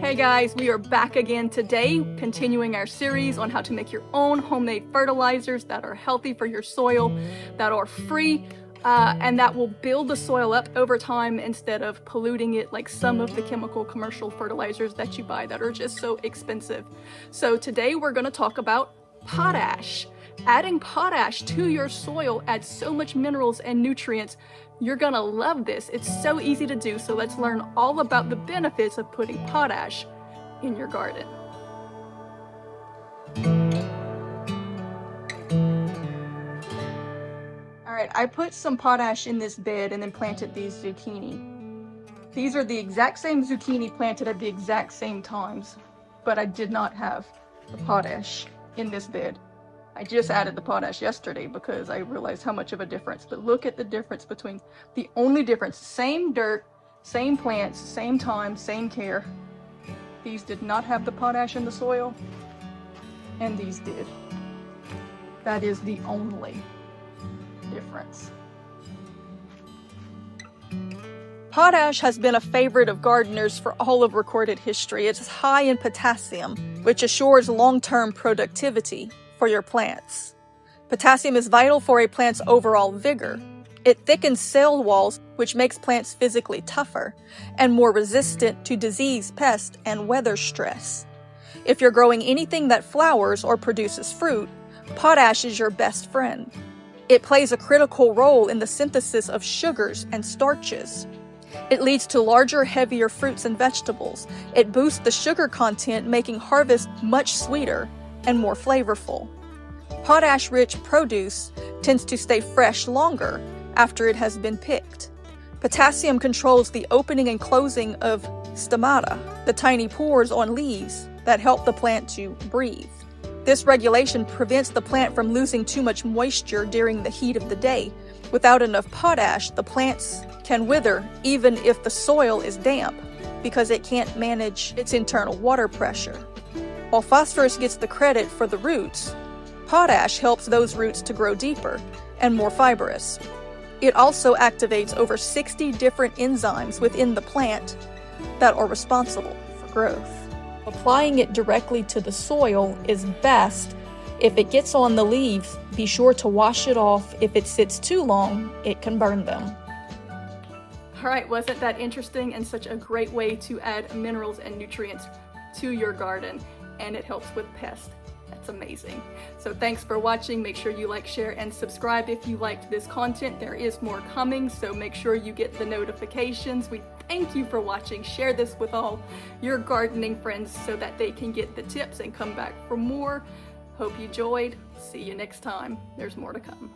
Hey guys, we are back again today, continuing our series on how to make your own homemade fertilizers that are healthy for your soil, that are free, and that will build the soil up over time instead of polluting it like some of the chemical commercial fertilizers that you buy that are just so expensive. So today we're going to talk about potash. Adding potash to your soil adds so much minerals and nutrients. You're gonna love this. It's so easy to do, so let's learn all about the benefits of putting potash in your garden. Alright, I put some potash in this bed and then planted these zucchini. These are the exact same zucchini planted at the exact same times, but I did not have the potash in this bed. I just added the potash yesterday because I realized how much of a difference. But look at the difference between the only difference. Same dirt, same plants, same time, same care. These did not have the potash in the soil, and these did. That is the only difference. Potash has been a favorite of gardeners for all of recorded history. It's high in potassium, which assures long-term productivity for your plants. Potassium is vital for a plant's overall vigor. It thickens cell walls, which makes plants physically tougher and more resistant to disease, pest, and weather stress. If you're growing anything that flowers or produces fruit, potash is your best friend. It plays a critical role in the synthesis of sugars and starches. It leads to larger, heavier fruits and vegetables. It boosts the sugar content, making harvest much sweeter and more flavorful. Potash-rich produce tends to stay fresh longer after it has been picked. Potassium controls the opening and closing of stomata, the tiny pores on leaves that help the plant to breathe. This regulation prevents the plant from losing too much moisture during the heat of the day. Without enough potash, the plants can wither even if the soil is damp because it can't manage its internal water pressure. While phosphorus gets the credit for the roots, potash helps those roots to grow deeper and more fibrous. It also activates over 60 different enzymes within the plant that are responsible for growth. Applying it directly to the soil is best. If it gets on the leaves, be sure to wash it off. If it sits too long, it can burn them. Alright, wasn't that interesting and such a great way to add minerals and nutrients to your garden? And it helps with pests. That's amazing. So thanks for watching. Make sure you like, share, and subscribe if you liked this content. There is more coming, so make sure you get the notifications. We thank you for watching. Share this with all your gardening friends so that they can get the tips and come back for more. Hope you enjoyed. See you next time. There's more to come.